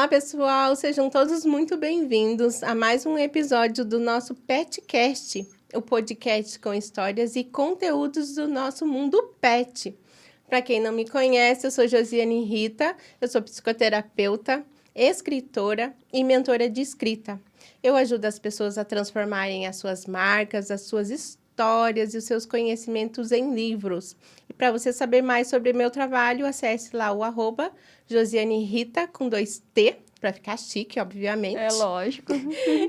Olá, pessoal! Sejam todos muito bem-vindos a mais um episódio do nosso PetCast, o podcast com histórias e conteúdos do nosso mundo pet. Para quem não me conhece, eu sou Josiane Rita, eu sou psicoterapeuta, escritora e mentora de escrita. Eu ajudo as pessoas a transformarem as suas marcas, as suas histórias e os seus conhecimentos em livros. E para você saber mais sobre meu trabalho, acesse lá o @Josiane Rita com 2T, para ficar chique, obviamente. É lógico.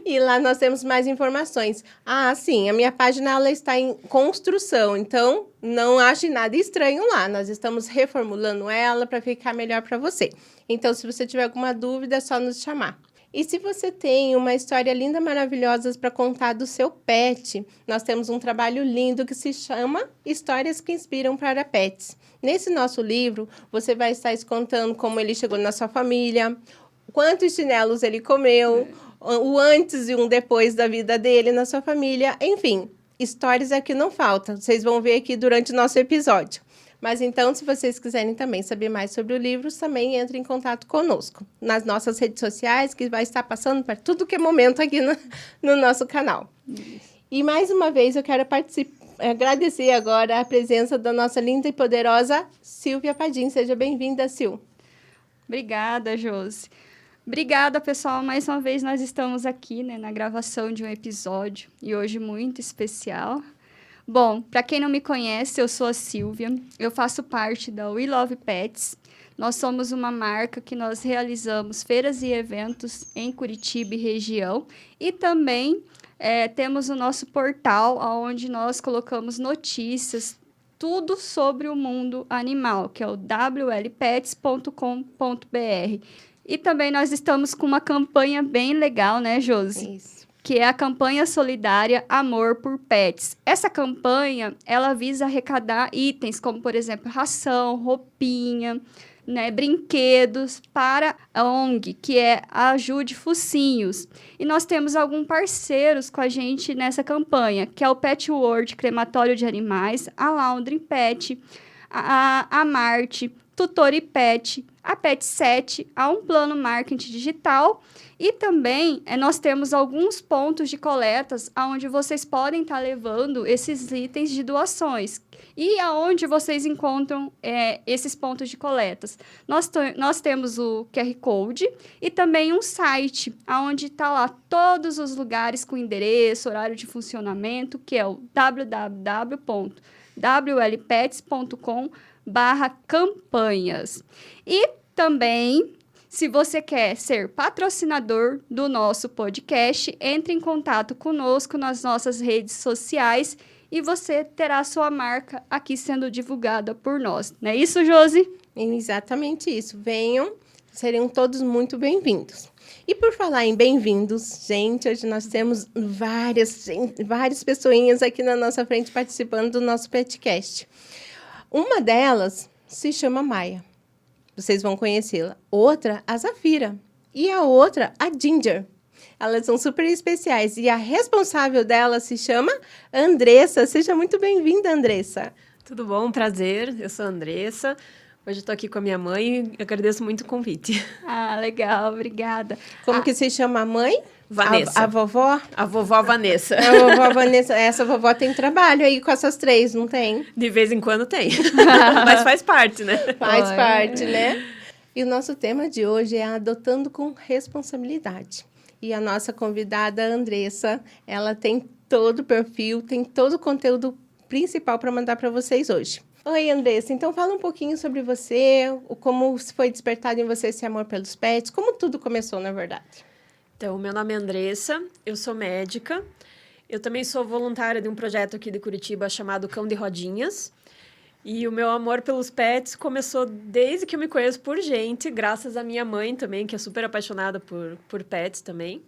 E lá nós temos mais informações. Ah, sim, a minha página ela está em construção, então não ache nada estranho lá. Nós estamos reformulando ela para ficar melhor para você. Então, se você tiver alguma dúvida, é só nos chamar. E se você tem uma história linda, maravilhosa para contar do seu pet, nós temos um trabalho lindo que se chama Histórias que Inspiram para Pets. Nesse nosso livro, você vai estar contando como ele chegou na sua família, quantos chinelos ele comeu, o antes e um depois da vida dele na sua família, enfim, histórias é que não faltam. Vocês vão ver aqui durante o nosso episódio. Mas então, se vocês quiserem também saber mais sobre o livro, também entre em contato conosco nas nossas redes sociais, que vai estar passando para tudo que é momento aqui no nosso canal. E mais uma vez eu quero agradecer agora a presença da nossa linda e poderosa Silvia Padim. Seja bem-vinda, Sil. Obrigada, Josi. Obrigada, pessoal. Mais uma vez nós estamos aqui, na gravação de um episódio e hoje muito especial. Bom, para quem não me conhece, eu sou a Silvia, eu faço parte da We Love Pets. Nós somos uma marca que nós realizamos feiras e eventos em Curitiba e região e também temos o nosso portal onde nós colocamos notícias, tudo sobre o mundo animal, que é o wlpets.com.br. E também nós estamos com uma campanha bem legal, né, Josi? Isso. Que é a campanha solidária Amor por Pets. Essa campanha, ela visa arrecadar itens como, por exemplo, ração, roupinha, brinquedos para a ONG, que é a Ajude Focinhos. E nós temos alguns parceiros com a gente nessa campanha, que é o Pet World Crematório de Animais, a Laundry Pet, a Marte, Tutor e Pet, a Pet 7, a Um Plano Marketing Digital. E também nós temos alguns pontos de coletas onde vocês podem estar levando esses itens de doações. E aonde vocês encontram esses pontos de coletas? Nós temos o QR Code e também um site, onde está lá todos os lugares com endereço, horário de funcionamento, que é o www.wlpets.com/campanhas. E também, se você quer ser patrocinador do nosso podcast, entre em contato conosco nas nossas redes sociais e você terá sua marca aqui sendo divulgada por nós. Não é isso, Josi? Exatamente isso. Venham, seriam todos muito bem-vindos. E por falar em bem-vindos, gente, hoje nós temos várias pessoinhas aqui na nossa frente participando do nosso podcast. Uma delas se chama Maia. Vocês vão conhecê-la. Outra, a Zafira. E a outra, a Ginger. Elas são super especiais. E a responsável dela se chama Andressa. Seja muito bem-vinda, Andressa. Tudo bom? Prazer. Eu sou a Andressa. Hoje eu estou aqui com a minha mãe e agradeço muito o convite. Ah, legal. Obrigada. Como que se chama a mãe? Vanessa. A vovó? A vovó Vanessa. A vovó Vanessa. Essa vovó tem trabalho aí com essas três, não tem? De vez em quando tem. Mas faz parte, né? Faz parte, né? E o nosso tema de hoje é adotando com responsabilidade. E a nossa convidada, Andressa, ela tem todo o perfil, tem todo o conteúdo principal para mandar para vocês hoje. Oi, Andressa. Então, fala um pouquinho sobre você, como foi despertado em você esse amor pelos pets, como tudo começou, na verdade. Então, meu nome é Andressa, eu sou médica. Eu também sou voluntária de um projeto aqui de Curitiba chamado Cão de Rodinhas. E o meu amor pelos pets começou desde que eu me conheço por gente, graças à minha mãe também, que é super apaixonada por pets também.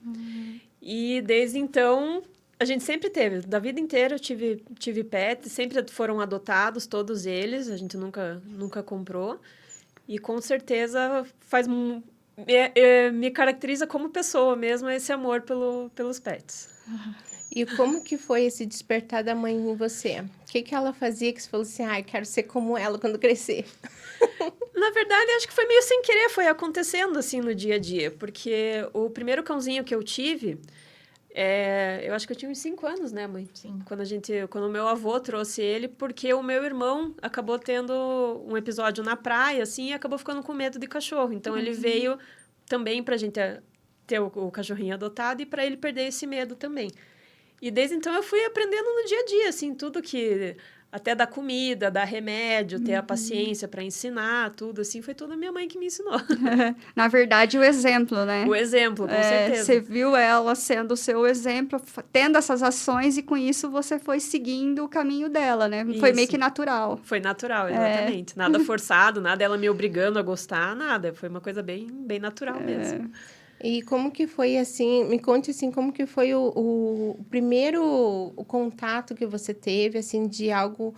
E desde então, a gente sempre teve. Da vida inteira eu tive pets, sempre foram adotados, todos eles. A gente nunca comprou. E com certeza me caracteriza como pessoa mesmo, esse amor pelos pets. E como que foi esse despertar da mãe em você? O que ela fazia que você falou assim, quero ser como ela quando crescer? na verdade, acho que foi meio sem querer, foi acontecendo, assim, no dia a dia. Porque o primeiro cãozinho que eu tive, eu acho que eu tinha uns 5 anos, né, mãe? Sim. Quando o meu avô trouxe ele, porque o meu irmão acabou tendo um episódio na praia, assim, e acabou ficando com medo de cachorro. Então, ele veio também pra gente ter o cachorrinho adotado e para ele perder esse medo também. E desde então eu fui aprendendo no dia a dia, assim, tudo que... Até dar comida, dar remédio, ter a paciência para ensinar, tudo, assim, foi tudo a minha mãe que me ensinou. Na verdade, o exemplo, né? O exemplo, com certeza. Você viu ela sendo o seu exemplo, tendo essas ações, e com isso você foi seguindo o caminho dela, né? Foi meio Isso. que natural. Foi natural, exatamente. Nada forçado, nada ela me obrigando a gostar, nada. Foi uma coisa bem, bem natural mesmo. E como que foi, assim, me conte, assim, como que foi o primeiro contato que você teve, assim, de algo...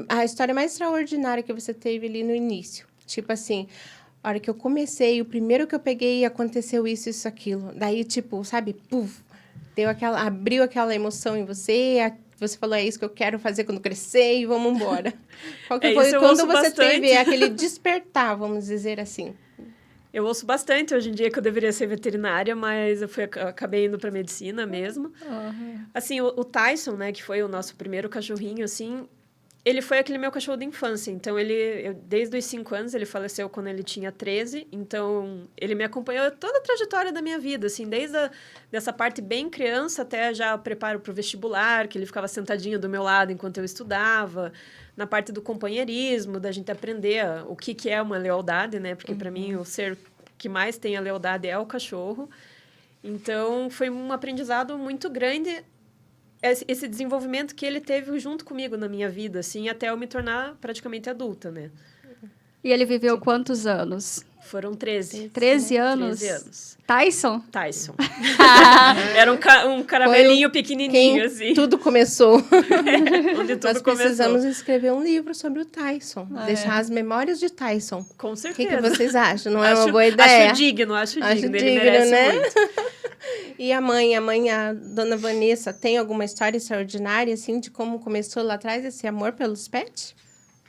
A história mais extraordinária que você teve ali no início. Tipo assim, a hora que eu comecei, o primeiro que eu peguei, aconteceu isso, isso, aquilo. Daí, tipo, sabe, puf, abriu aquela emoção em você, você falou, é isso que eu quero fazer quando crescer e vamos embora. Qual que foi isso eu quando ouço você bastante. teve aquele despertar, vamos dizer assim? Eu ouço bastante hoje em dia que eu deveria ser veterinária, mas eu acabei indo para medicina mesmo. Assim, o Tyson, né, que foi o nosso primeiro cachorrinho, assim, ele foi aquele meu cachorro de infância. Então, desde os 5 anos, ele faleceu quando ele tinha 13. Então, ele me acompanhou toda a trajetória da minha vida, assim, desde dessa parte bem criança até já preparo para o vestibular, que ele ficava sentadinho do meu lado enquanto eu estudava. Na parte do companheirismo, da gente aprender o que é uma lealdade, né? Porque, para mim, o ser que mais tem a lealdade é o cachorro. Então, foi um aprendizado muito grande, esse desenvolvimento que ele teve junto comigo na minha vida, assim, até eu me tornar praticamente adulta, né? E ele viveu quantos anos? Foram 13. 13 anos? 13 anos. Tyson? Tyson. Era um caramelinho pequenininho, assim. Tudo começou. Onde tudo Nós começou. precisamos escrever um livro sobre o Tyson. Deixar as memórias de Tyson. Com O certeza. que vocês acham? Não é uma boa ideia? Acho digno. Ele digno, merece né? muito. E a mãe, a dona Vanessa, tem alguma história extraordinária, assim, de como começou lá atrás esse amor pelos pets?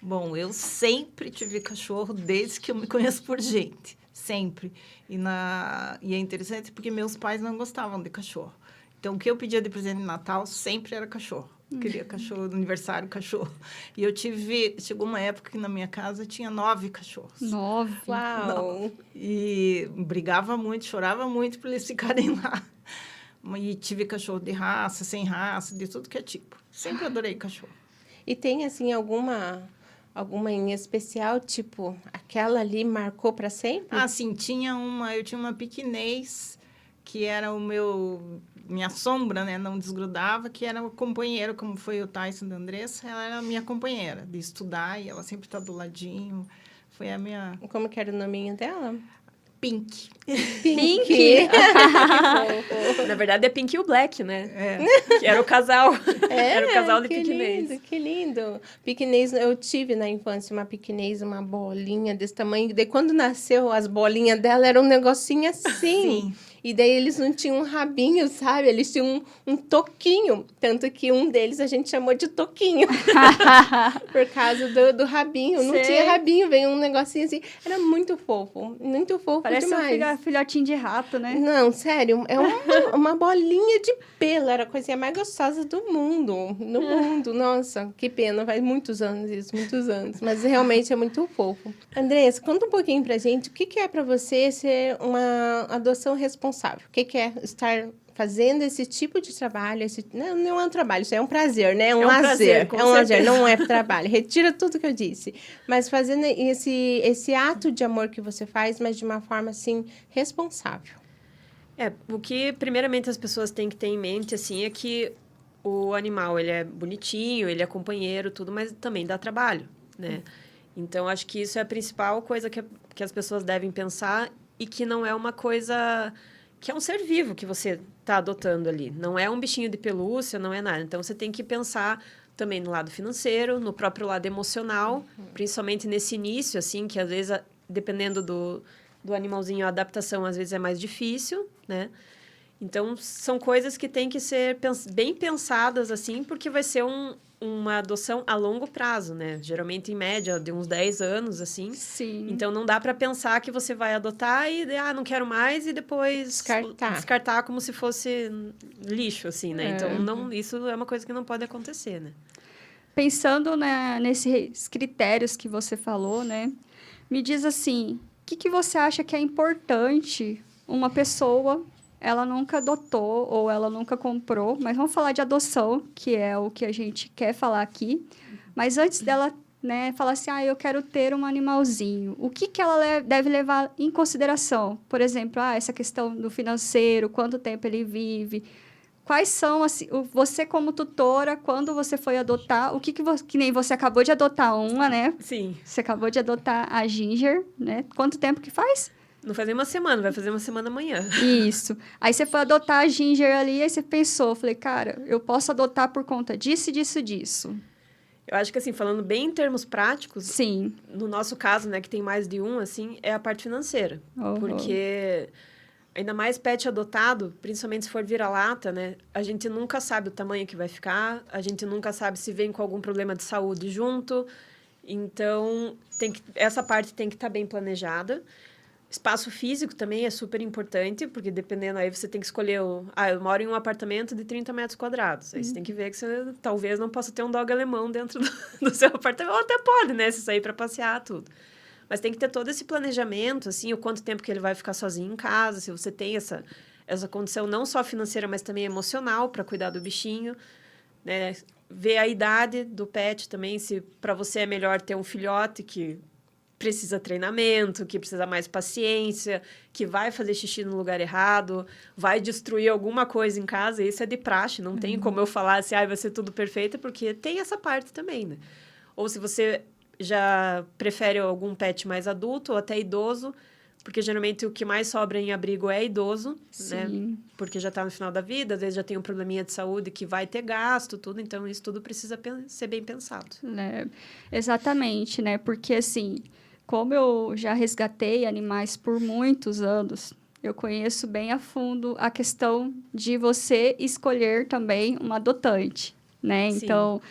Bom, eu sempre tive cachorro desde que eu me conheço por gente. Sempre. E é interessante porque meus pais não gostavam de cachorro. Então, o que eu pedia de presente de Natal sempre era cachorro. Queria cachorro, no aniversário, cachorro. E chegou uma época que na minha casa tinha 9 cachorros. 9. Uau! E brigava muito, chorava muito por eles ficarem lá. E tive cachorro de raça, sem raça, de tudo que é tipo. Sempre adorei cachorro. E tem, assim, alguma em especial, tipo, aquela ali marcou para sempre? Ah, sim, eu tinha uma pequinês, que era minha sombra, né? Não desgrudava, que era o companheiro, como foi o Tyson da Andressa. Ela era a minha companheira de estudar e ela sempre tá do ladinho. Foi a minha... Como que era o nominho dela? Pink. Pink! Na verdade, é Pink e o Black, né? É. Que era o casal. Era o casal de que pequinês. lindo, que lindo. Pequinês, eu tive na infância uma pequinês, uma bolinha desse tamanho. Daí, quando nasceu, as bolinhas dela eram um negocinho assim. Sim. E daí, eles não tinham um rabinho, sabe? Eles tinham um toquinho. Tanto que um deles a gente chamou de toquinho. Por causa do rabinho. Não Sei. tinha rabinho, veio um negocinho assim. Era muito fofo Parece demais. um filhotinho de rato, né? Não, sério, é uma bolinha de pelo, era a coisinha mais gostosa do mundo, no mundo. Nossa, que pena, faz muitos anos isso, muitos anos, mas realmente é muito fofo. Andressa, conta um pouquinho pra gente, o que é pra você ser uma adoção responsável? O que é estar fazendo esse tipo de trabalho? Não é um trabalho, isso é um prazer, né? É um lazer, com é um lazer, certeza. não é trabalho. Retira tudo que eu disse. Mas fazendo esse ato de amor que você faz, mas de uma forma, assim, responsável. O que, primeiramente, as pessoas têm que ter em mente, assim, é que o animal, ele é bonitinho, ele é companheiro, tudo, mas também dá trabalho, né? Então, acho que isso é a principal coisa que as pessoas devem pensar e que não é uma coisa... que é um ser vivo que você está adotando ali. Não é um bichinho de pelúcia, não é nada. Então, você tem que pensar também no lado financeiro, no próprio lado emocional, principalmente nesse início, assim, que às vezes, dependendo do animalzinho, a adaptação às vezes é mais difícil, né? Então, são coisas que têm que ser bem pensadas, assim, porque vai ser uma adoção a longo prazo, né? Geralmente, em média, de uns 10 anos, assim. Sim. Então, não dá para pensar que você vai adotar e, não quero mais, e depois descartar como se fosse lixo, assim, né? Então, isso é uma coisa que não pode acontecer, né? Pensando, né, nesses critérios que você falou, né? Me diz assim, o que você acha que é importante uma pessoa, ela nunca adotou ou ela nunca comprou, mas vamos falar de adoção, que é o que a gente quer falar aqui. Mas antes dela, né, falar assim, eu quero ter um animalzinho, o que ela deve levar em consideração? Por exemplo, essa questão do financeiro, quanto tempo ele vive, quais são, assim, você como tutora, quando você foi adotar, que nem você acabou de adotar uma, né? Sim. Você acabou de adotar a Ginger, né? Quanto tempo que faz? Não faz nem uma semana, vai fazer uma semana amanhã. Isso. Aí você foi adotar a Ginger ali, aí você pensou, falei, cara, eu posso adotar por conta disso, disso, disso. Eu acho que, assim, falando bem em termos práticos... Sim. No nosso caso, né, que tem mais de um, assim, é a parte financeira. Porque... Ainda mais pet adotado, principalmente se for vira-lata, né? A gente nunca sabe o tamanho que vai ficar, a gente nunca sabe se vem com algum problema de saúde junto. Então, essa parte tem que estar bem planejada. Espaço físico também é super importante, porque dependendo, aí você tem que escolher... eu moro em um apartamento de 30 metros quadrados. Aí você tem que ver que você talvez não possa ter um dog alemão dentro do seu apartamento. Ou até pode, né? Se sair para passear, tudo. Mas tem que ter todo esse planejamento, assim, o quanto tempo que ele vai ficar sozinho em casa, se você tem essa condição não só financeira, mas também emocional para cuidar do bichinho, né? Ver a idade do pet também, se para você é melhor ter um filhote que precisa treinamento, que precisa mais paciência, que vai fazer xixi no lugar errado, vai destruir alguma coisa em casa, isso é de praxe, não tem como eu falar assim, vai ser tudo perfeito, porque tem essa parte também, né? Ou se você já prefere algum pet mais adulto ou até idoso, porque geralmente o que mais sobra em abrigo é idoso, né? Porque já está no final da vida, às vezes já tem um probleminha de saúde que vai ter gasto, tudo, então isso tudo precisa ser bem pensado. Né? Exatamente, né? Porque, assim, como eu já resgatei animais por muitos anos, eu conheço bem a fundo a questão de você escolher também uma adotante, né? Sim. Então,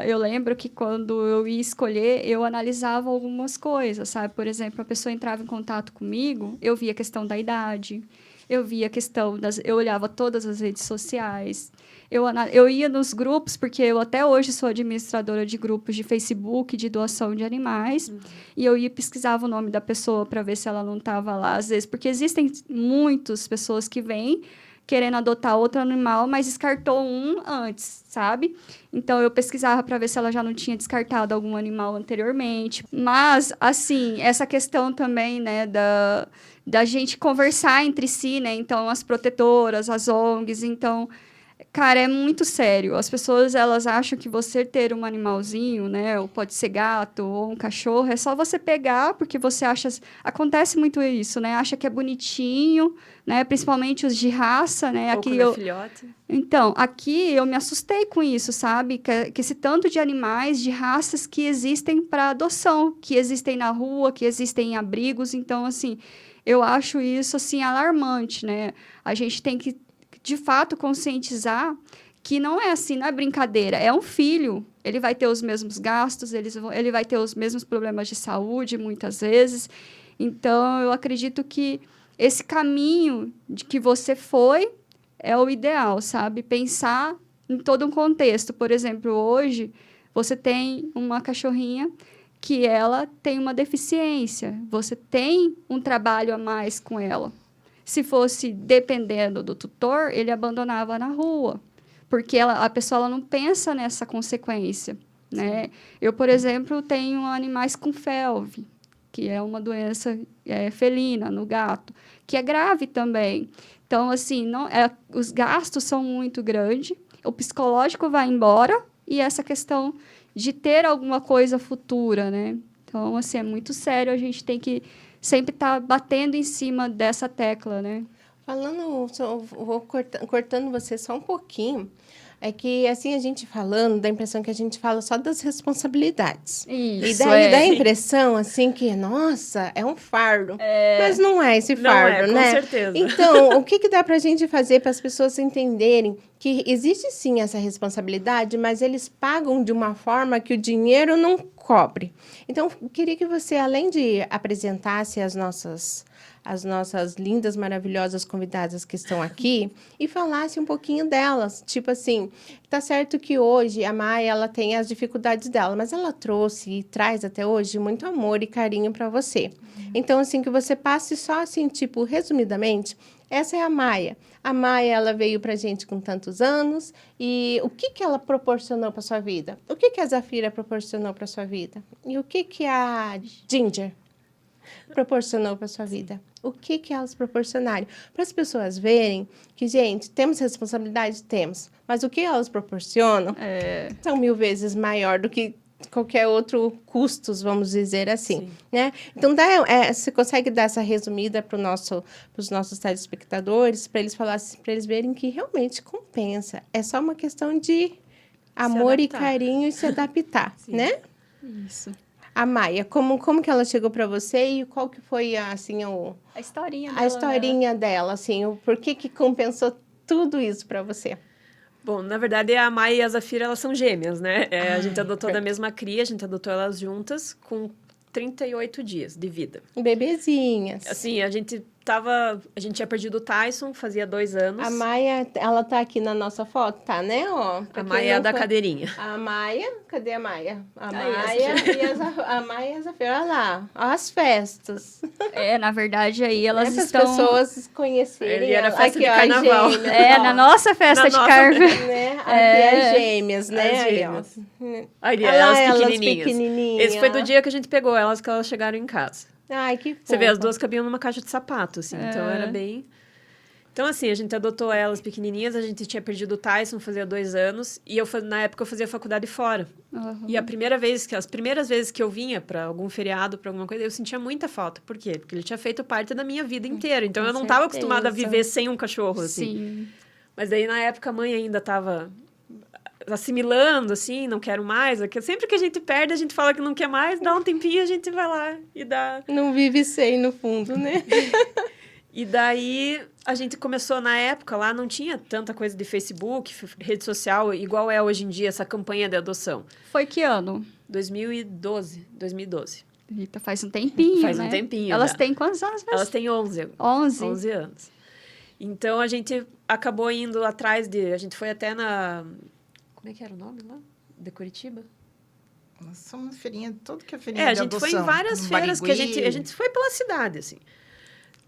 eu lembro que quando eu ia escolher, eu analisava algumas coisas, sabe? Por exemplo, a pessoa entrava em contato comigo, eu via a questão da idade, eu via a questão eu olhava todas as redes sociais, eu ia nos grupos, porque eu até hoje sou administradora de grupos de Facebook de doação de animais, e eu ia pesquisava o nome da pessoa para ver se ela não estava lá, às vezes, porque existem muitas pessoas que vêm querendo adotar outro animal, mas descartou um antes, sabe? Então, eu pesquisava para ver se ela já não tinha descartado algum animal anteriormente. Mas, assim, essa questão também, né, da gente conversar entre si, né? Então, as protetoras, as ONGs, então... Cara, é muito sério. As pessoas, elas acham que você ter um animalzinho, né? Ou pode ser gato ou um cachorro, é só você pegar, porque você acha... Acontece muito isso, né? Acha que é bonitinho, né? Principalmente os de raça, né? Ou quando é filhote. Então, aqui eu me assustei com isso, sabe? Que esse tanto de animais, de raças que existem para adoção, que existem na rua, que existem em abrigos. Então, assim, eu acho isso, assim, alarmante, né? A gente tem que de fato, conscientizar que não é assim, não é brincadeira. É um filho, ele vai ter os mesmos gastos, ele vai ter os mesmos problemas de saúde, muitas vezes. Então, eu acredito que esse caminho de que você foi é o ideal, sabe? Pensar em todo um contexto. Por exemplo, hoje, você tem uma cachorrinha que ela tem uma deficiência. Você tem um trabalho a mais com ela. Se fosse dependendo do tutor, ele abandonava na rua, porque a pessoa ela não pensa nessa consequência, né? Eu, por exemplo, tenho animais com FeLV, que é uma doença felina no gato, que é grave também. Então, assim, os gastos são muito grandes, o psicológico vai embora e essa questão de ter alguma coisa futura, né? Então, assim, é muito sério, a gente tem que sempre tá batendo em cima dessa tecla, né? Vou cortando você só um pouquinho. É que, assim, a gente falando, dá a impressão que a gente fala só das responsabilidades. E Isso, daí dá a é. impressão, assim, que, nossa, é um fardo. Mas não é esse Não fardo, é, né? com certeza. Então, o que dá pra gente fazer para as pessoas entenderem que existe sim essa responsabilidade, mas eles pagam de uma forma que o dinheiro não cobre. Então, eu queria que você, além de apresentasse as nossas lindas, maravilhosas convidadas que estão aqui e falasse um pouquinho delas. Tipo assim, tá certo que hoje a Maia, ela tem as dificuldades dela, mas ela trouxe e traz até hoje muito amor e carinho para você. Então, assim, que você passe só assim, tipo, resumidamente, essa é a Maia. A Maia, ela veio pra gente com tantos anos e o que ela proporcionou para sua vida? O que a Zafira proporcionou para sua vida? E o que a Ginger proporcionou para sua vida? O que elas proporcionaram? Para as pessoas verem que, gente, temos responsabilidade? Temos. Mas o que elas proporcionam são 1000 vezes maior do que qualquer outro custos, vamos dizer assim, Sim. né? Então, você consegue dar essa resumida para os nossos telespectadores, para eles falarem, para eles verem que realmente compensa. É só uma questão de amor e adaptar. carinho e se adaptar, né? Isso. A Maia, como que ela chegou para você e qual que foi, assim, A historinha dela. a historinha dela, assim, o porquê que compensou tudo isso para você? Bom, na verdade, a Maia e a Zafira, elas são gêmeas, né? A gente Ai, adotou da perfeito. mesma cria, a gente adotou elas juntas com 38 dias de vida. Bebezinhas. Assim, a gente tinha perdido o Tyson, fazia 2 anos. A Maia, ela tá aqui na nossa foto, tá, né? Ó, pra A quem Maia é a não da foi- cadeirinha. A Maia, cadê a Maia? A Aí, Maia a Maia e a Zafira, olha lá, ó, as festas. Na verdade, aí elas Para as estão... pessoas conhecerem. Ele era ela. festa Aqui, de ó, carnaval. as gêmeas, ó, na nossa festa Na de nossa carnaval. né? Aqui as gêmeas, né? As Aí, ó. gêmeas. Aí, Olha lá, elas elas pequenininhas. pequenininhas. Esse foi do dia que a gente pegou elas, que elas chegaram em casa. Ai, que fofo. Você vê, as duas cabiam numa caixa de sapato, assim. Então, era bem... Então, assim, a gente adotou elas pequenininhas. A gente tinha perdido o Tyson, fazia 2 anos. E na época, eu fazia faculdade fora. Uhum. E as primeiras vezes que eu vinha para algum feriado, para alguma coisa, eu sentia muita falta. Por quê? Porque ele tinha feito parte da minha vida inteira. Então, Com eu não estava certeza. acostumada a viver sem um cachorro, assim. Sim. Mas daí, na época, a mãe ainda estava assimilando, assim, não quero mais. Sempre que a gente perde, a gente fala que não quer mais, dá um tempinho, a gente vai lá e dá. Não vive sem, no fundo, né? E daí, a gente começou, na época, lá não tinha tanta coisa de Facebook, rede social, igual é hoje em dia, essa campanha de adoção. Foi que ano? 2012. Eita, faz um tempinho, Faz um né? tempinho Elas já. têm quantos anos mesmo? Elas têm 11. 11 anos. Então, a gente acabou indo atrás de... A gente foi até na... Como é que era o nome lá? De Curitiba? Nossa, uma feirinha, todo que é feirinha A de gente adoção. foi em várias No feiras que Barigui. a gente foi pela cidade, assim.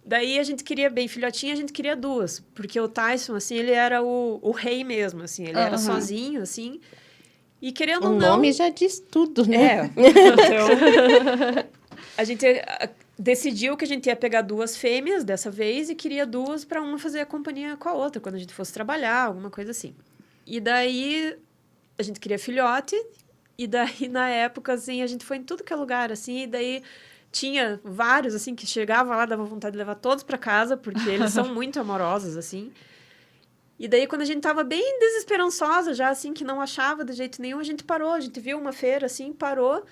Daí, a gente queria, bem filhotinha, a gente queria 2. Porque o Tyson, assim, ele era o rei mesmo, assim. Ele era Aham. sozinho, assim. E querendo O ou não... nome já diz tudo, né? Então, a gente decidiu que a gente ia pegar 2 fêmeas dessa vez e queria 2 para uma fazer a companhia com a outra, quando a gente fosse trabalhar, alguma coisa assim. E daí, a gente queria filhote, e daí, na época, assim, a gente foi em tudo que é lugar, assim, e daí tinha vários, assim, que chegava lá, dava vontade de levar todos para casa, porque eles são muito amorosos, assim. E daí, quando a gente tava bem desesperançosa, já, assim, que não achava de jeito nenhum, a gente parou. A gente viu uma feira, assim, parou.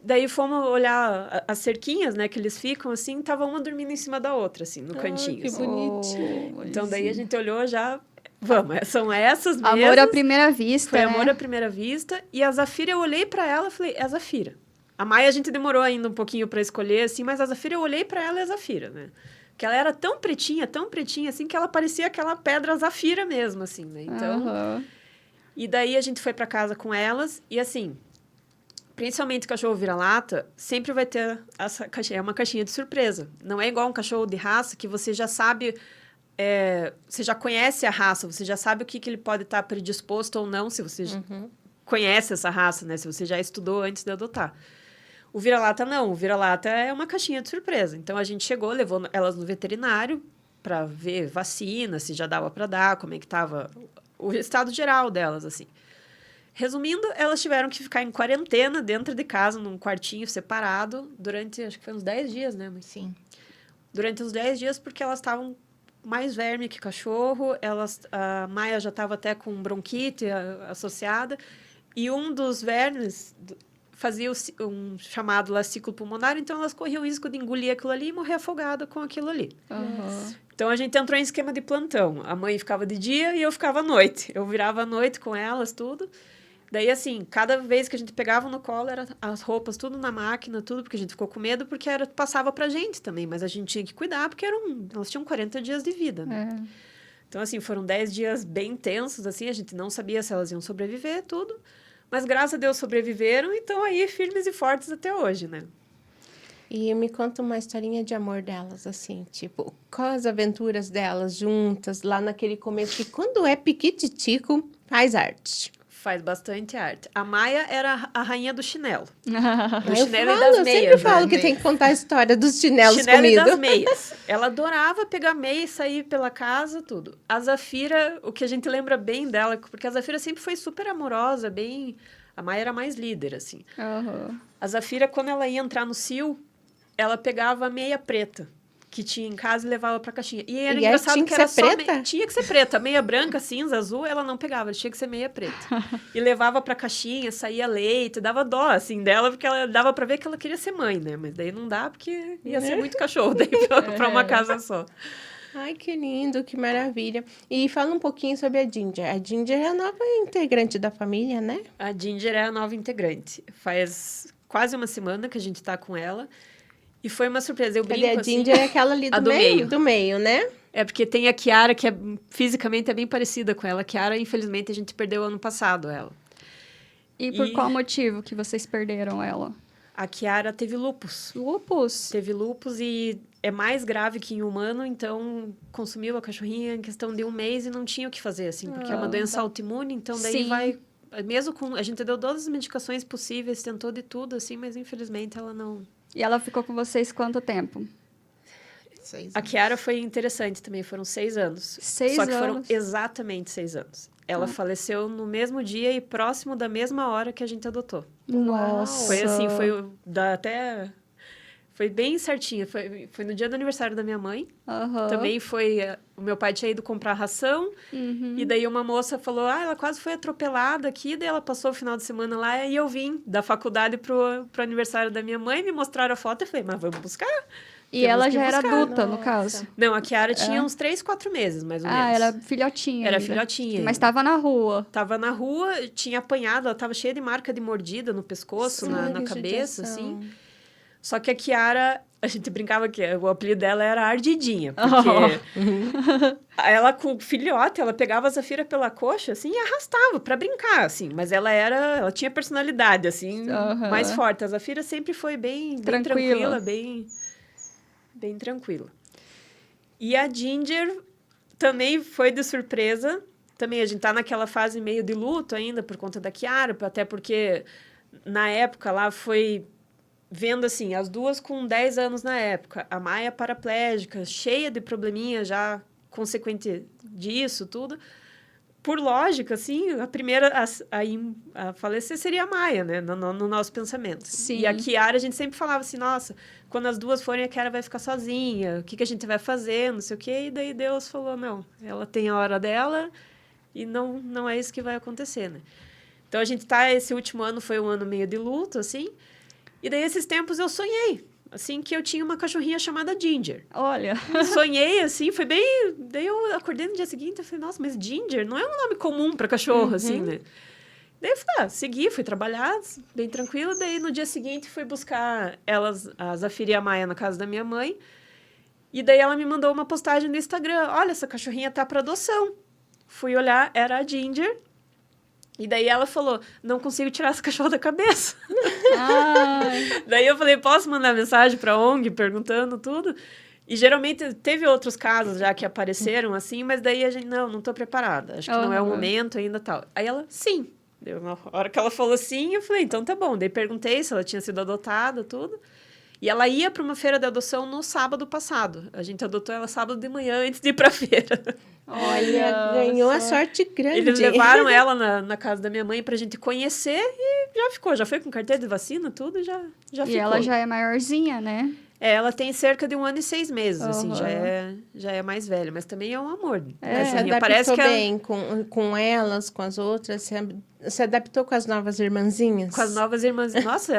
Daí, fomos olhar as cerquinhas, né, que eles ficam, assim, tava uma dormindo em cima da outra, assim, no cantinho. que assim. bonitinho. Então, daí, a gente olhou já... Vamos, são essas mesmo. Amor à primeira vista, Foi né? amor à primeira vista. E a Zafira, eu olhei pra ela e falei, é a Zafira. A Maia, a gente demorou ainda um pouquinho pra escolher, assim, mas a Zafira, eu olhei pra ela e a Zafira, né? Porque ela era tão pretinha, assim, que ela parecia aquela pedra Zafira mesmo, assim, né? Então... Aham. E daí, a gente foi pra casa com elas. E, assim, principalmente cachorro vira-lata, sempre vai ter essa caixinha. É uma caixinha de surpresa. Não é igual um cachorro de raça que você já sabe... você já conhece a raça, você já sabe o que ele pode estar predisposto ou não, se você conhece essa raça, né? Se você já estudou antes de adotar. O vira-lata não, o vira-lata é uma caixinha de surpresa. Então, a gente chegou, levou elas no veterinário para ver vacina, se já dava para dar, como é que estava o estado geral delas, assim. Resumindo, elas tiveram que ficar em quarentena dentro de casa, num quartinho separado, durante, acho que foi uns 10 dias, né, mãe? Sim. Durante uns 10 dias, porque elas estavam mais verme que cachorro. A Maia já estava até com bronquite associada. E um dos vermes fazia um chamado lá ciclo pulmonar, então elas corriam o risco de engolir aquilo ali e morrer afogada com aquilo ali. Aham. Então, a gente entrou em esquema de plantão. A mãe ficava de dia e eu ficava à noite. Eu virava à noite com elas, tudo. Daí, assim, cada vez que a gente pegava no colo, era as roupas tudo na máquina, tudo, porque a gente ficou com medo, porque passava pra gente também, mas a gente tinha que cuidar, porque elas tinham 40 dias de vida, né? É. Então, assim, foram 10 dias bem intensos, assim, a gente não sabia se elas iam sobreviver, tudo. Mas, graças a Deus, sobreviveram e estão aí firmes e fortes até hoje, né? E me conta uma historinha de amor delas, assim, tipo, quais as aventuras delas juntas, lá naquele começo, que quando é piquititico, faz arte. Faz bastante arte. A Maia era a rainha do chinelo. Do Eu chinelo e falo, das eu sempre meias, falo né? que tem que contar a história dos chinelos Chinelo e comigo. das meias. Ela adorava pegar meia e sair pela casa, tudo. A Zafira, o que a gente lembra bem dela, porque a Zafira sempre foi super amorosa, bem... A Maia era mais líder, assim. Aham. A Zafira, quando ela ia entrar no cio, ela pegava a meia preta que tinha em casa e levava pra caixinha. E era E engraçado tinha que que era ser só... preta? Tinha que ser preta. Meia branca, cinza, azul, ela não pegava. Tinha que ser meia preta. E levava pra caixinha, saía leite, dava dó, assim, dela, porque ela dava pra ver que ela queria ser mãe, né? Mas daí não dá, porque ia ser muito cachorro daí pra uma casa só. Ai, que lindo, que maravilha. E fala um pouquinho sobre a Ginger. A Ginger é a nova integrante da família, né? A Ginger é a nova integrante. Faz quase uma semana que a gente tá com ela. E foi uma surpresa. Eu Cadê brinco a assim... Ginger? É aquela ali a do do meio? meio. Do meio, né? É porque tem a Kiara, que fisicamente é bem parecida com ela. A Kiara, infelizmente, a gente perdeu ano passado ela. E por E- qual motivo que vocês perderam ela? A Kiara teve lupus. Lupus? Teve lupus e é mais grave que em humano, então consumiu a cachorrinha em questão de 1 mês e não tinha o que fazer, assim, porque é uma doença autoimune, então daí Sim. vai... Mesmo com... A gente deu todas as medicações possíveis, tentou de tudo, assim, mas infelizmente ela não... E ela ficou com vocês quanto tempo? 6 A Kiara foi interessante também, foram 6 anos. 6 Só que foram anos? exatamente 6 anos. Ela faleceu no mesmo dia e próximo da mesma hora que a gente adotou. Nossa. Foi assim, até... Foi bem certinho. Foi no dia do aniversário da minha mãe. Aham. Também foi... O meu pai tinha ido comprar ração. Uhum. E daí uma moça falou, ela quase foi atropelada aqui. Daí ela passou o final de semana lá e eu vim da faculdade pro aniversário da minha mãe. Me mostraram a foto e falei, mas vamos buscar? E Temos ela que já era buscar. adulta, no Nossa. caso. Não, a Kiara tinha uns 3, 4 meses, mais ou menos. Ah, era filhotinha Era ainda. filhotinha Mas ainda. estava na rua. Tava na rua, tinha apanhado, ela tava cheia de marca de mordida no pescoço, na Ai, que cabeça, judiação. assim. Só que a Kiara, a gente brincava que o apelido dela era Ardidinha, porque ela com o filhote, ela pegava a Zafira pela coxa, assim, e arrastava pra brincar, assim. Mas ela tinha personalidade, assim, Aham. mais forte. A Zafira sempre foi bem Tranquila. tranquila, bem tranquila. E a Ginger também foi de surpresa. Também a gente tá naquela fase meio de luto ainda por conta da Kiara, até porque na época lá foi vendo assim, as duas com 10 anos na época, a Maia paraplégica, cheia de probleminha já consequente disso, tudo. Por lógica, assim, a primeira a falecer seria a Maia, né? No nosso pensamento. Sim. E a Kiara, a gente sempre falava assim, nossa, quando as duas forem, a Kiara vai ficar sozinha, o que a gente vai fazer, não sei o quê. E daí Deus falou, não, ela tem a hora dela e não é isso que vai acontecer, né? Então, a gente esse último ano foi um ano meio de luto, assim. E daí, esses tempos, eu sonhei, assim, que eu tinha uma cachorrinha chamada Ginger. Olha. Sonhei, assim, foi bem... Daí eu acordei no dia seguinte e falei, nossa, mas Ginger não é um nome comum para cachorro, assim, né? Daí eu falei, segui, fui trabalhar, bem tranquila. Daí no dia seguinte fui buscar a Zafira e a Maia na casa da minha mãe. E daí ela me mandou uma postagem no Instagram, olha, essa cachorrinha tá para adoção. Fui olhar, era a Ginger. E daí ela falou, não consigo tirar essa cachorra da cabeça. Ai. Daí eu falei, posso mandar mensagem pra ONG perguntando tudo? E geralmente teve outros casos já que apareceram assim, mas daí a gente, não tô preparada. Acho que não é o Aham. momento ainda tal. Aí ela, sim. Deu na hora que ela falou sim, eu falei, então tá bom. Daí perguntei se ela tinha sido adotada, tudo. E ela ia para uma feira de adoção no sábado passado. A gente adotou ela sábado de manhã antes de ir pra feira. Olha, ganhou a só. sorte grande. Eles levaram ela na casa da minha mãe pra gente conhecer e já ficou. Já foi com carteira de vacina, tudo, já E ficou. ela já é maiorzinha, né? Ela tem cerca de 1 ano e 6 meses, assim, Aham. já é mais velha, mas também é um amor. Mas se Assim, adaptou parece que bem com elas, com as outras? Se adaptou com as novas irmãzinhas? com as novas irmãs... Nossa,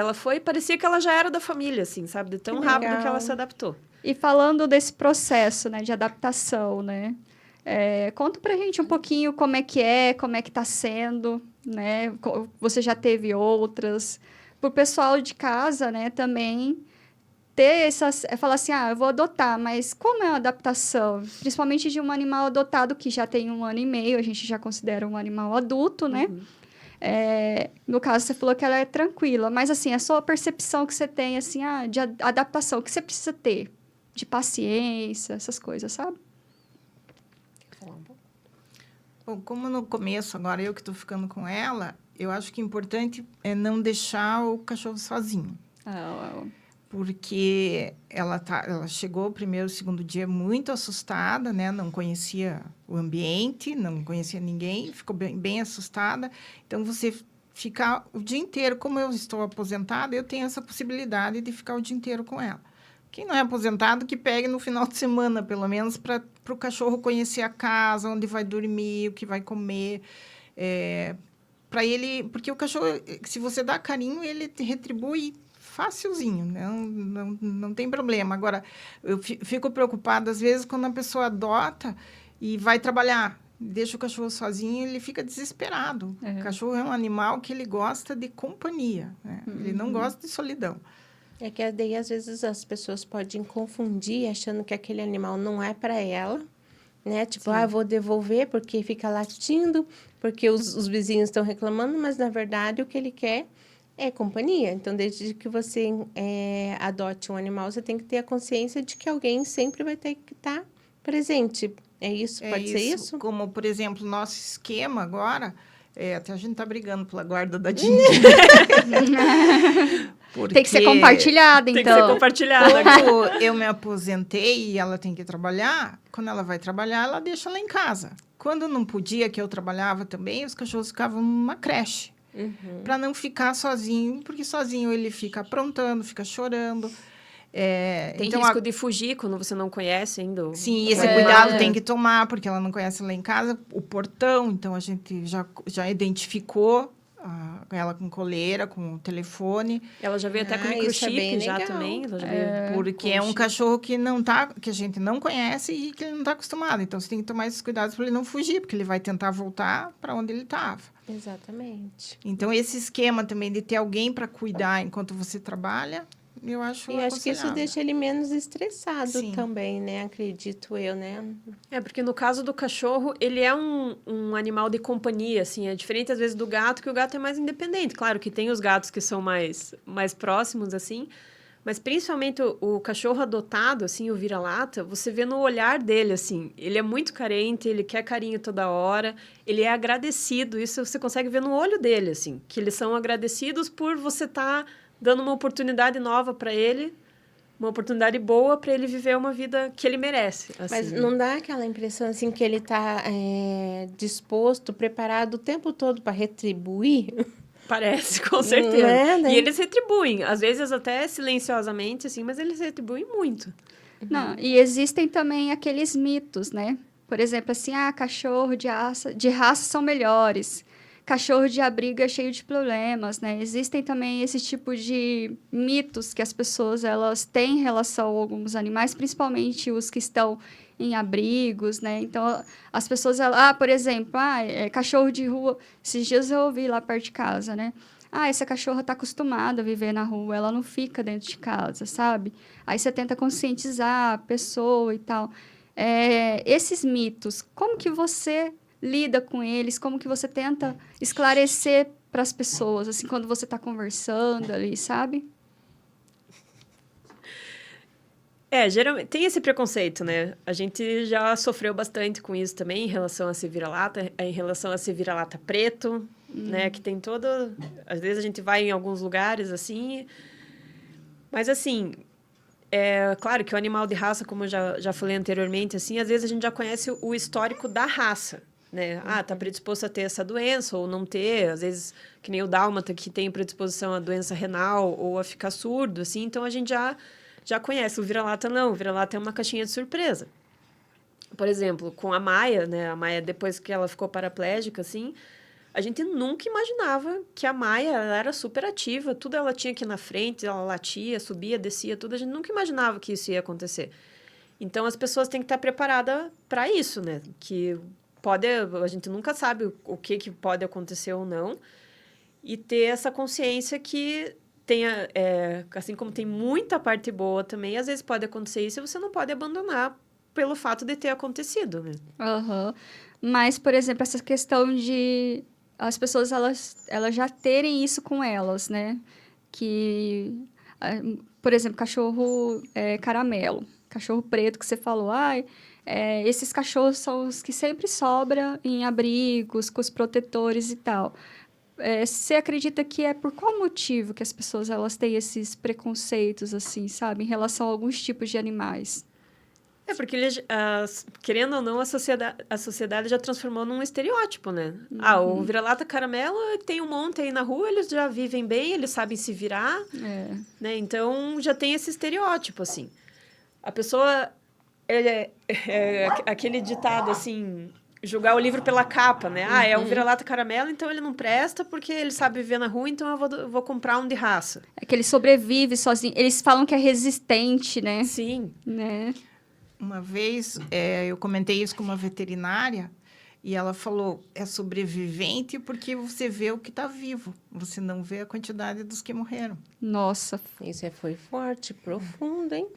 parecia que ela já era da família, assim, sabe? De tão Que rápido que legal. ela se adaptou. E falando desse processo, né, de adaptação, né? Conta pra gente um pouquinho como é que tá sendo, né? Você já teve outras. Pro pessoal de casa, né, também ter essas... falar assim, eu vou adotar, mas como é a adaptação? Principalmente de um animal adotado que já tem 1 ano e meio, a gente já considera um animal adulto, né? Uhum. No caso, você falou que ela é tranquila, mas assim, a sua percepção que você tem, assim, de adaptação, o que você precisa ter? De paciência, essas coisas, sabe? Bom, como no começo, agora eu que estou ficando com ela, eu acho que o importante é não deixar o cachorro sozinho. Porque ela chegou o primeiro, o segundo dia muito assustada, né? Não conhecia o ambiente, não conhecia ninguém, ficou bem assustada. Então, você ficar o dia inteiro, como eu estou aposentada, eu tenho essa possibilidade de ficar o dia inteiro com ela. Quem não é aposentado, que pegue no final de semana, pelo menos, para o cachorro conhecer a casa, onde vai dormir, o que vai comer. Para ele... Porque o cachorro, se você dá carinho, ele te retribui facilzinho, né? Não tem problema. Agora, eu fico preocupada, às vezes, quando a pessoa adota e vai trabalhar, deixa o cachorro sozinho, ele fica desesperado. O cachorro é um animal que ele gosta de companhia, né? Ele não gosta de solidão. É que daí, às vezes, as pessoas podem confundir, achando que aquele animal não é para ela, né? Tipo, vou devolver porque fica latindo, porque os vizinhos estão reclamando, mas, na verdade, o que ele quer é companhia. Então, desde que você adote um animal, você tem que ter a consciência de que alguém sempre vai ter que estar presente. É isso? Pode ser isso? Como, por exemplo, nosso esquema agora... até a gente tá brigando pela guarda da Dindy. Tem que ser compartilhada, então. Tem que ser compartilhada. Como eu me aposentei e ela tem que trabalhar, quando ela vai trabalhar, ela deixa ela em casa. Quando não podia, que eu trabalhava também, os cachorros ficavam numa creche. Para não ficar sozinho, porque sozinho ele fica aprontando, fica chorando. Tem então, risco de fugir quando você não conhece ainda. Sim, esse cuidado tem que tomar, porque ela não conhece lá em casa o portão, então a gente já identificou ela com coleira, com o telefone. Ela já veio até com microchip já também. Ela já veio porque é um cachorro que a gente não conhece e que ele não está acostumado. Então, você tem que tomar esses cuidados para ele não fugir, porque ele vai tentar voltar para onde ele estava. Exatamente. Então, esse esquema também de ter alguém para cuidar enquanto você trabalha, eu acho E acho que isso deixa ele menos estressado também, né? Acredito eu, né? Porque no caso do cachorro, ele é um animal de companhia, assim. É diferente, às vezes, do gato, que o gato é mais independente. Claro que tem os gatos que são mais próximos, assim. Mas, principalmente, o cachorro adotado, assim, o vira-lata, você vê no olhar dele, assim. Ele é muito carente, ele quer carinho toda hora. Ele é agradecido. Isso você consegue ver no olho dele, assim. Que eles são agradecidos por você estar... dando uma oportunidade nova para ele, uma oportunidade boa para ele viver uma vida que ele merece. Assim. Mas não dá aquela impressão, assim, que ele está disposto, preparado o tempo todo para retribuir? Parece, com certeza. Né? E eles retribuem, às vezes até silenciosamente, assim, mas eles retribuem muito. Não, e existem também aqueles mitos, né? Por exemplo, assim, cachorro de raça são melhores. Cachorro de abrigo é cheio de problemas, né? Existem também esse tipo de mitos que as pessoas elas têm em relação a alguns animais, principalmente os que estão em abrigos, né? Então, as pessoas... por exemplo, cachorro de rua... Esses dias eu ouvi lá perto de casa, né? Essa cachorra está acostumada a viver na rua, ela não fica dentro de casa, sabe? Aí você tenta conscientizar a pessoa e tal. Esses mitos, como que você... lida com eles, como que você tenta esclarecer para as pessoas, assim, quando você está conversando ali, sabe? Geralmente tem esse preconceito, né? A gente já sofreu bastante com isso também, em relação a ser vira-lata, em relação a ser vira-lata preto, né? Que tem toda... Às vezes a gente vai em alguns lugares, assim... Mas, assim... claro que o animal de raça, como eu já falei anteriormente, assim, às vezes a gente já conhece o histórico da raça, né? Tá predisposto a ter essa doença ou não ter, às vezes, que nem o dálmata, que tem predisposição à doença renal ou a ficar surdo, assim, então a gente já conhece. O vira-lata não, o vira-lata é uma caixinha de surpresa. Por exemplo, com a Maia, né? A Maia, depois que ela ficou paraplégica, assim, a gente nunca imaginava que a Maia ela era super ativa, tudo ela tinha aqui na frente, ela latia, subia, descia, tudo, a gente nunca imaginava que isso ia acontecer. Então, as pessoas têm que estar preparadas para isso, né? Que a gente nunca sabe o que pode acontecer ou não, e ter essa consciência que assim como tem muita parte boa também, às vezes pode acontecer isso e você não pode abandonar pelo fato de ter acontecido, né? Aham. Mas, por exemplo, essa questão de as pessoas elas já terem isso com elas, né? Que, por exemplo, cachorro caramelo, cachorro preto que você falou, esses cachorros são os que sempre sobram em abrigos, com os protetores e tal. Você acredita que é por qual motivo que as pessoas elas têm esses preconceitos, assim, sabe? Em relação a alguns tipos de animais? Porque querendo ou não, a sociedade já transformou num estereótipo, né? O vira-lata caramelo tem um monte aí na rua, eles já vivem bem, eles sabem se virar, né? Então, já tem esse estereótipo, assim. A pessoa... aquele ditado, assim... Julgar o livro pela capa, né? É um vira-lata caramelo, então ele não presta porque ele sabe viver na rua, então eu vou comprar um de raça. É que ele sobrevive sozinho. Eles falam que é resistente, né? Sim. Né? Uma vez, eu comentei isso com uma veterinária e ela falou, é sobrevivente porque você vê o que está vivo. Você não vê a quantidade dos que morreram. Nossa. Isso foi forte, profundo, hein?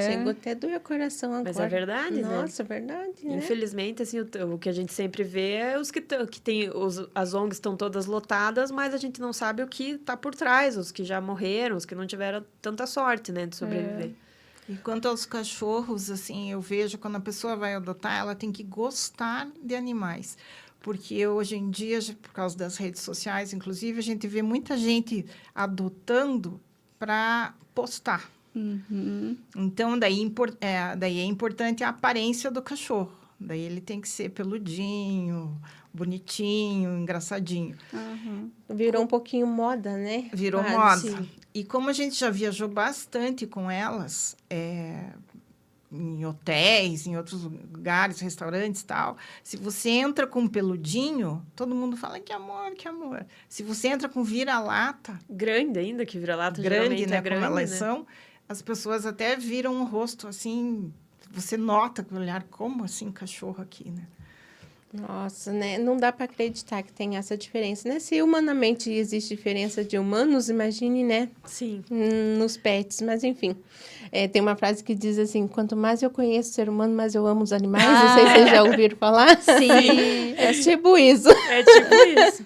Chegou até a doer o coração agora. Mas é verdade, né? Nossa, é verdade, né? Infelizmente, assim, o que a gente sempre vê é os que tem... As ONGs estão todas lotadas, mas a gente não sabe o que está por trás. Os que já morreram, os que não tiveram tanta sorte, né? De sobreviver. E quanto aos cachorros, assim, eu vejo quando a pessoa vai adotar, ela tem que gostar de animais. Porque hoje em dia, por causa das redes sociais, inclusive, a gente vê muita gente adotando para postar. Então, daí é importante a aparência do cachorro. Daí ele tem que ser peludinho, bonitinho, engraçadinho. Virou um pouquinho moda, né? Virou moda. Sim. E como a gente já viajou bastante com elas, em hotéis, em outros lugares, restaurantes e tal, se você entra com um peludinho, todo mundo fala que amor, que amor. Se você entra com vira-lata... Grande ainda, que vira-lata grande, né? grande, como elas são, as pessoas até viram o rosto assim... Você nota com o olhar, como assim cachorro aqui, né? Nossa, né? Não dá para acreditar que tem essa diferença, né? Se humanamente existe diferença de humanos, imagine, né? Sim. Nos pets, mas enfim. Tem uma frase que diz assim, quanto mais eu conheço o ser humano, mais eu amo os animais. Não sei se vocês já ouviram falar. Sim. É tipo isso. É tipo isso.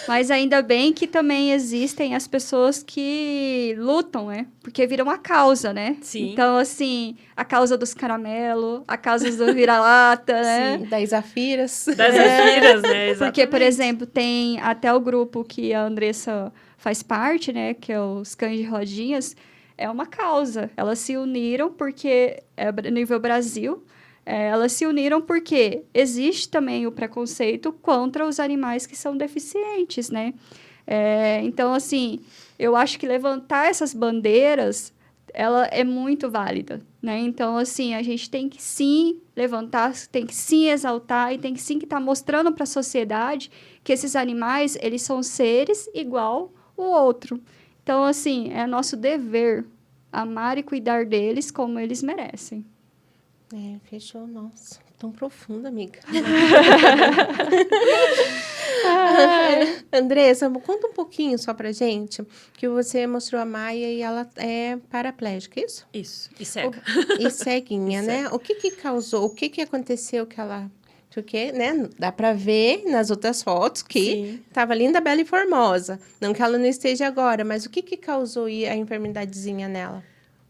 Mas ainda bem que também existem as pessoas que lutam, né? Porque viram a causa, né? Sim. Então, assim, a causa dos caramelos, a causa do vira-lata, né? Sim, das zafiras. Das zafiras, né? Exatamente. Porque, por exemplo, tem até o grupo que a Andressa faz parte, né? Que é os Cães de Rodinhas. É uma causa. Elas se uniram porque, no nível Brasil... elas se uniram porque existe também o preconceito contra os animais que são deficientes, né? Então, assim, eu acho que levantar essas bandeiras, ela é muito válida, né? Então, assim, a gente tem que sim levantar, tem que sim exaltar e tem que sim que estar mostrando para a sociedade que esses animais, eles são seres igual o outro. Então, assim, é nosso dever amar e cuidar deles como eles merecem. Fechou, nossa. Tão profunda, amiga. Andressa, conta um pouquinho só pra gente, que você mostrou a Maia e ela é paraplégica, isso? Isso, e cega. E ceguinha, né? O que causou, o que aconteceu que ela... Porque, né, dá pra ver nas outras fotos que estava linda, bela e formosa. Não que ela não esteja agora, mas o que causou a enfermidadezinha nela?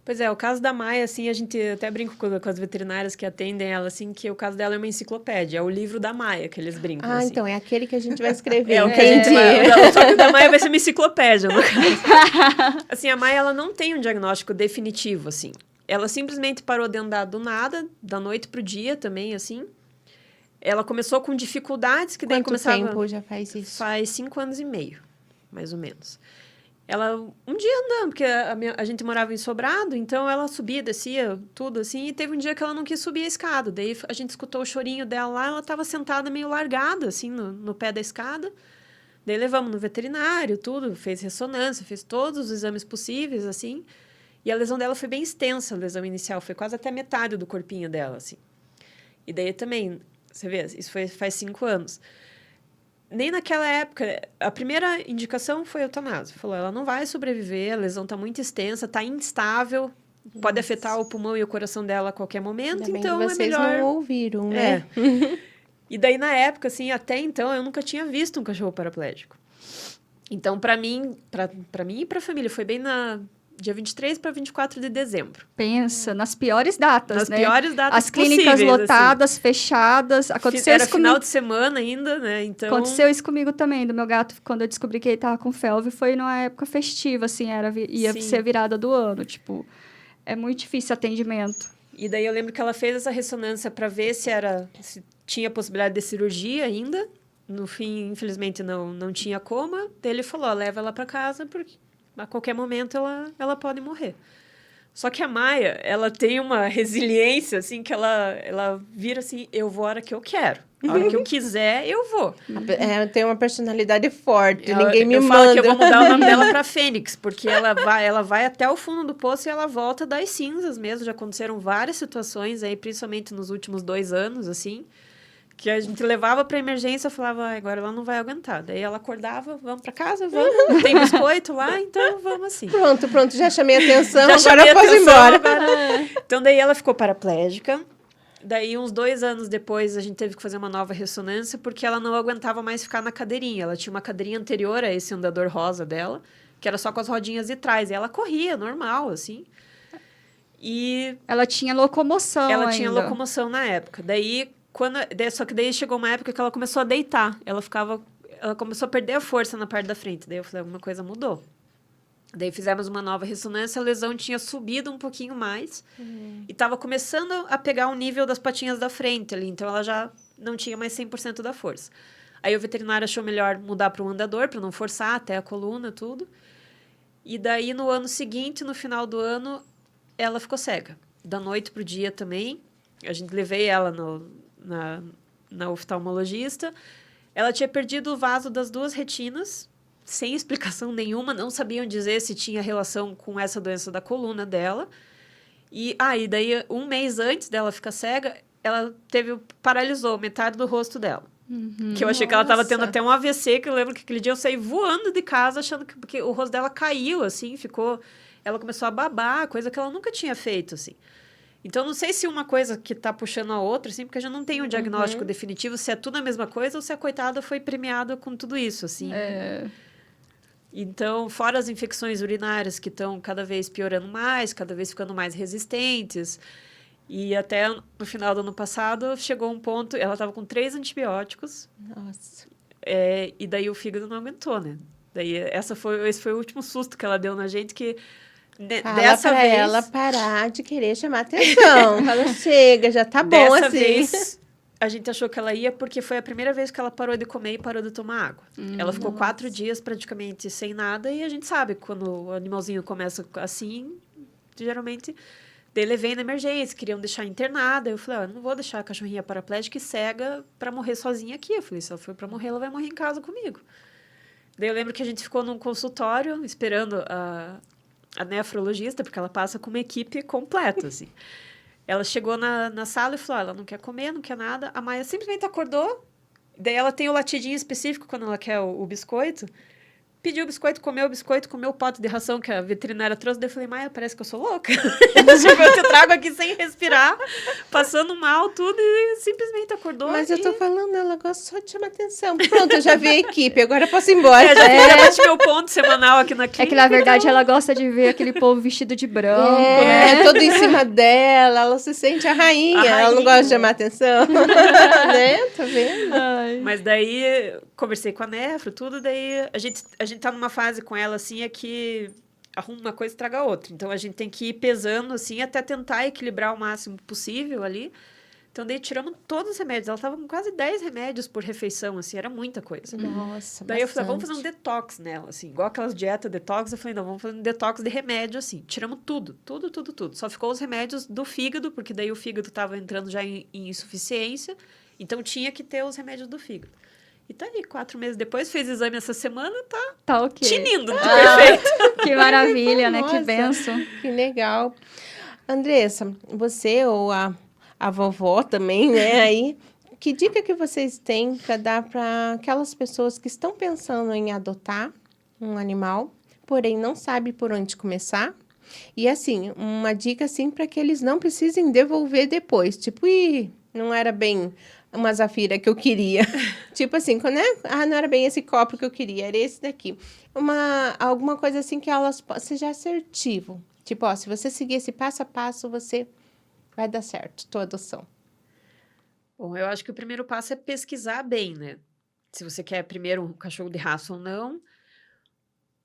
Pois é, o caso da Maia, assim, a gente até brinca com as veterinárias que atendem ela, assim, que o caso dela é uma enciclopédia, é o livro da Maia que eles brincam, assim. Então, é aquele que a gente vai escrever, É o que a gente vai... Só que o da Maia vai ser uma enciclopédia, no caso. Assim, a Maia, ela não tem um diagnóstico definitivo, assim. Ela simplesmente parou de andar do nada, da noite pro dia também, assim. Ela começou com dificuldades que daí começava... Quanto tempo já faz isso? Faz 5 anos e meio, mais ou menos. ela, um dia andando, porque a gente morava em Sobrado, então ela subia, descia, tudo assim, e teve um dia que ela não quis subir a escada. Daí a gente escutou o chorinho dela lá, ela estava sentada meio largada, assim, no pé da escada. Daí levamos no veterinário, tudo, fez ressonância, fez todos os exames possíveis, assim. E a lesão dela foi bem extensa, a lesão inicial, foi quase até metade do corpinho dela, assim. E daí também, você vê, isso faz 5 anos. Nem naquela época, a primeira indicação foi eutanásia. Falou, ela não vai sobreviver, a lesão está muito extensa, está instável, pode afetar o pulmão e o coração dela a qualquer momento, Ainda bem então que é vocês melhor... não ouviram, né? E daí, na época, assim, até então, eu nunca tinha visto um cachorro paraplégico. Então, para mim e para a família, foi bem na dia 23 para 24 de dezembro. Pensa, nas piores datas, Nas né? piores datas As clínicas possíveis, lotadas, fechadas. Aconteceu Era isso comigo. final de semana ainda, né? Então... Aconteceu isso comigo também, do meu gato, quando eu descobri que ele tava com felve, foi numa época festiva, assim, ia Sim. ser a virada do ano, tipo, é muito difícil atendimento. E daí eu lembro que ela fez essa ressonância para ver se tinha possibilidade de cirurgia ainda. No fim, infelizmente, não tinha coma. Daí ele falou, leva ela para casa, porque a qualquer momento ela pode morrer. Só que a Maia, ela tem uma resiliência, assim, que ela vira assim, eu vou a hora que eu quero. A hora que eu quiser, eu vou. Tem uma personalidade forte, ninguém me eu manda. falo que eu vou mudar o nome dela para Fênix, porque ela vai até o fundo do poço e ela volta das cinzas mesmo. Já aconteceram várias situações aí, principalmente nos últimos 2 anos, assim, que a gente levava para emergência, eu falava, agora ela não vai aguentar. Daí ela acordava, vamos para casa, vamos, tem biscoito lá, então vamos assim. Pronto, já chamei a atenção, Já agora chamei eu posso ir atenção, embora. agora- Então, daí ela ficou paraplégica. Daí, uns 2 anos depois, a gente teve que fazer uma nova ressonância, porque ela não aguentava mais ficar na cadeirinha. Ela tinha uma cadeirinha anterior a esse andador rosa dela, que era só com as rodinhas de trás. E ela corria, normal, assim. E Ela tinha locomoção ela ainda. tinha locomoção na época. Só que daí chegou uma época que ela começou a deitar. Ela começou a perder a força na parte da frente. Daí eu falei, alguma coisa mudou. Daí fizemos uma nova ressonância, a lesão tinha subido um pouquinho mais e estava começando a pegar o nível das patinhas da frente ali, então ela já não tinha mais 100% da força. Aí o veterinário achou melhor mudar para um andador, para não forçar até a coluna, tudo. E daí no ano seguinte, no final do ano, ela ficou cega. Da noite pro dia também. Levei ela na oftalmologista. Ela tinha perdido o vaso das 2 retinas, sem explicação nenhuma, não sabiam dizer se tinha relação com essa doença da coluna dela. E daí, 1 mês antes dela ficar cega, ela paralisou metade do rosto dela. Que eu achei que ela estava tendo até um AVC, que eu lembro que aquele dia eu saí voando de casa, achando que porque o rosto dela caiu, assim, ela começou a babar, coisa que ela nunca tinha feito, assim. Então, não sei se uma coisa que tá puxando a outra, assim, porque a gente não tem um diagnóstico definitivo, se é tudo a mesma coisa ou se a coitada foi premiada com tudo isso, assim. Então, fora as infecções urinárias que estão cada vez piorando mais, cada vez ficando mais resistentes. E até no final do ano passado, chegou um ponto... Ela estava com 3 antibióticos. Nossa. E daí o fígado não aguentou, né? Daí esse foi o último susto que ela deu na gente, que Fala dessa pra vez... ela parar de querer chamar atenção. Fala, chega, já tá bom Dessa assim. vez, a gente achou que ela ia porque foi a primeira vez que ela parou de comer e parou de tomar água. Ela ficou 4 dias praticamente sem nada e a gente sabe quando o animalzinho começa assim, geralmente... Daí levei na emergência, queriam deixar internada. Eu falei, não vou deixar a cachorrinha paraplégica e cega para morrer sozinha aqui. Eu falei, se ela for para morrer, ela vai morrer em casa comigo. Daí eu lembro que a gente ficou num consultório esperando a nefrologista, porque ela passa com uma equipe completa, assim. Ela chegou na sala e falou, ela não quer comer, não quer nada. A Maia simplesmente acordou. Daí ela tem o latidinho específico quando ela quer o biscoito. Pediu o biscoito, comeu o pote de ração que a veterinária trouxe. Daí eu falei, Maia, parece que eu sou louca. Tipo, eu te trago aqui sem respirar, passando mal, tudo, e simplesmente acordou. Mas eu tô falando, ela gosta só de chamar atenção. Pronto, eu já vi a equipe, agora eu posso ir embora. Já bati meu ponto semanal aqui na clínica. É que, na verdade, ela gosta de ver aquele povo vestido de branco, né? Todo em cima dela, ela se sente a rainha. Ela não gosta de chamar atenção. Né? Tá vendo? Mas daí, conversei com a nefro, tudo, daí a gente tá numa fase com ela, assim, é que arruma uma coisa e traga outra. Então, a gente tem que ir pesando, assim, até tentar equilibrar o máximo possível ali. Então, daí tiramos todos os remédios. Ela tava com quase 10 remédios por refeição, assim, era muita coisa. Nossa, Daí eu falei, vamos fazer um bastante. detox nela, assim, igual aquelas dietas detox. Eu falei, não, vamos fazer um detox de remédio, assim. Tiramos tudo. Só ficou os remédios do fígado, porque daí o fígado tava entrando já em insuficiência. Então, tinha que ter os remédios do fígado. E tá aí, 4 meses depois, fez exame essa semana, tá Tá ok. tinindo de perfeito. Que maravilha, né? Que Nossa. benção. Que legal. Andressa, você ou a vovó também, né, aí, que dica que vocês têm para dar para aquelas pessoas que estão pensando em adotar um animal, porém não sabe por onde começar? E assim, uma dica assim para que eles não precisem devolver depois, tipo, não era bem uma Zafira que eu queria. Tipo assim, quando não era bem esse copo que eu queria, era esse daqui. Alguma coisa assim que elas seja assertivo. Tipo, ó, se você seguir esse passo a passo, você vai dar certo, tua adoção. Bom, eu acho que o primeiro passo é pesquisar bem, né? Se você quer primeiro um cachorro de raça ou não.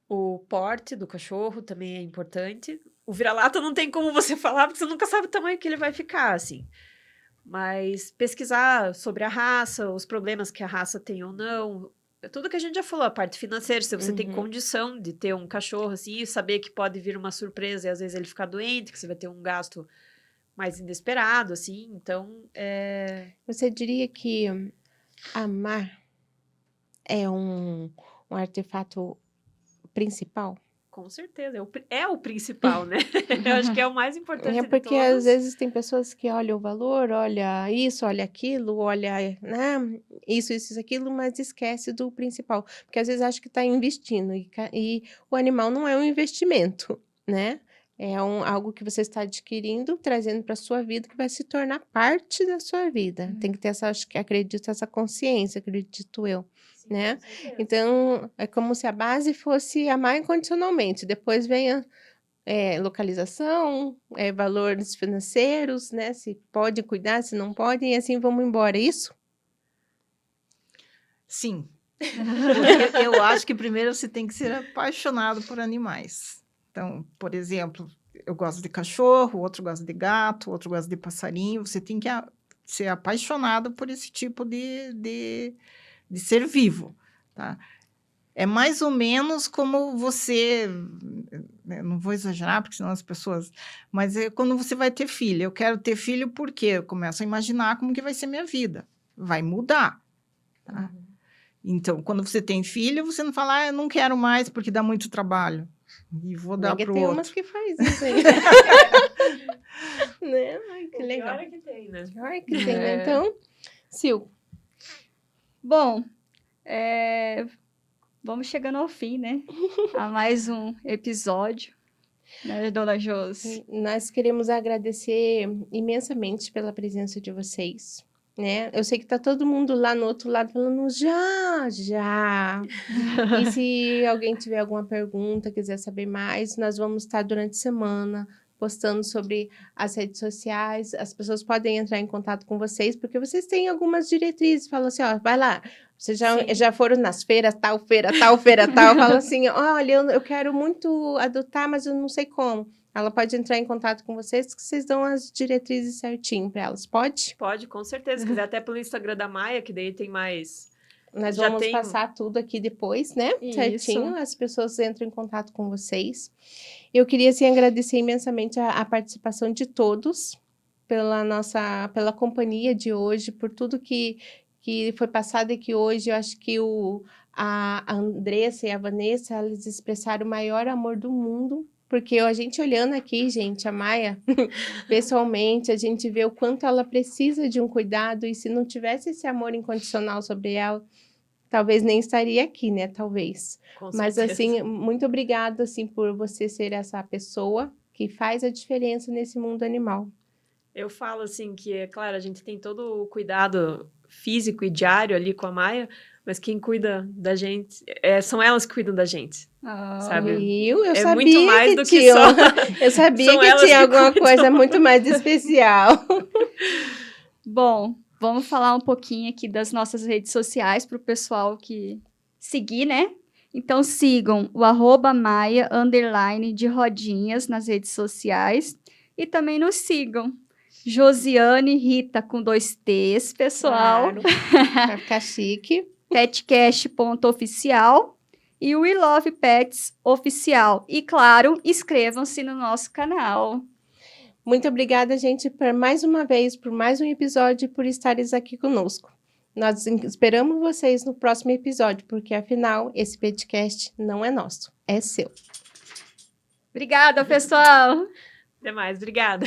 O porte do cachorro também é importante. O vira-lata não tem como você falar, porque você nunca sabe o tamanho que ele vai ficar, assim. Mas pesquisar sobre a raça, os problemas que a raça tem ou não. Tudo que a gente já falou, a parte financeira, se você tem condição de ter um cachorro assim, e saber que pode vir uma surpresa e às vezes ele ficar doente, que você vai ter um gasto mais inesperado, assim. Então, Você diria que amar é um artefato principal? com certeza, é o principal, né? Eu acho que é o mais importante É de porque todos. às vezes tem pessoas que olham o valor, olha isso, olha aquilo, olha, né, isso, aquilo, mas esquece do principal. Porque às vezes acha que está investindo e o animal não é um investimento, né? É algo que você está adquirindo, trazendo para a sua vida, que vai se tornar parte da sua vida. Tem que ter acredito, essa consciência, acredito eu. Sim, Né? com certeza. Então, é como se a base fosse amar incondicionalmente. Depois vem a localização, valores financeiros, né? Se pode cuidar, se não pode, e assim vamos embora. É isso? Sim. Porque eu acho que primeiro você tem que ser apaixonado por animais. Então, por exemplo, eu gosto de cachorro, outro gosta de gato, outro gosta de passarinho. Você tem que ser apaixonado por esse tipo de ser vivo, tá? É mais ou menos como você, não vou exagerar, porque senão as pessoas, mas é quando você vai ter filho. Eu quero ter filho porque eu começo a imaginar como que vai ser minha vida. Vai mudar, tá? Então, quando você tem filho, você não fala, eu não quero mais porque dá muito trabalho. E vou dar para o Tem outro. umas que faz isso aí. Né? Ai, que legal. Pior é que tem, né? Ai, que tem, né? Então, Sil. Bom, vamos chegando ao fim, né? A mais um episódio, né, Dona Josi? Nós queremos agradecer imensamente pela presença de vocês, né? Eu sei que tá todo mundo lá no outro lado falando já. E se alguém tiver alguma pergunta, quiser saber mais, nós vamos estar durante a semana postando sobre as redes sociais. As pessoas podem entrar em contato com vocês, porque vocês têm algumas diretrizes. Falam assim, ó, vai lá. Vocês já foram nas feiras, tal feira, tal. Fala assim, olha, eu quero muito adotar, mas eu não sei como. Ela pode entrar em contato com vocês, que vocês dão as diretrizes certinho para elas. Pode? Pode, com certeza. Se quiser até pelo Instagram da Maia, que daí tem mais... Nós Já vamos tem- passar tudo aqui depois, né? Isso. Certinho. As pessoas entram em contato com vocês. Eu queria, assim, agradecer imensamente a participação de todos pela companhia de hoje, por tudo que foi passado aqui hoje. Eu acho que a Andressa e a Vanessa, elas expressaram o maior amor do mundo, porque a gente olhando aqui, gente, a Maia, pessoalmente, a gente vê o quanto ela precisa de um cuidado, e se não tivesse esse amor incondicional sobre ela, talvez nem estaria aqui, né? Talvez. Com Mas, certeza. assim, muito obrigada, assim, por você ser essa pessoa que faz a diferença nesse mundo animal. Eu falo assim que, é claro, a gente tem todo o cuidado físico e diário ali com a Maia, mas quem cuida da gente, são elas que cuidam da gente, sabe? Viu? Eu É sabia muito mais que do que tinha, só... eu sabia São que elas tinha que alguma cuidam. coisa muito mais especial. Bom, vamos falar um pouquinho aqui das nossas redes sociais para o pessoal que seguir, né? Então, sigam o @Maia_de rodinhas nas redes sociais e também nos sigam. Josiane Rita com 2 T's, pessoal. Claro. Pra ficar chique. Petcast.oficial e We Love Pets oficial. E, claro, inscrevam-se no nosso canal. Muito obrigada, gente, por mais uma vez, por mais um episódio e por estares aqui conosco. Nós esperamos vocês no próximo episódio, porque afinal, esse podcast não é nosso, é seu. Obrigada, pessoal! Até mais, obrigada.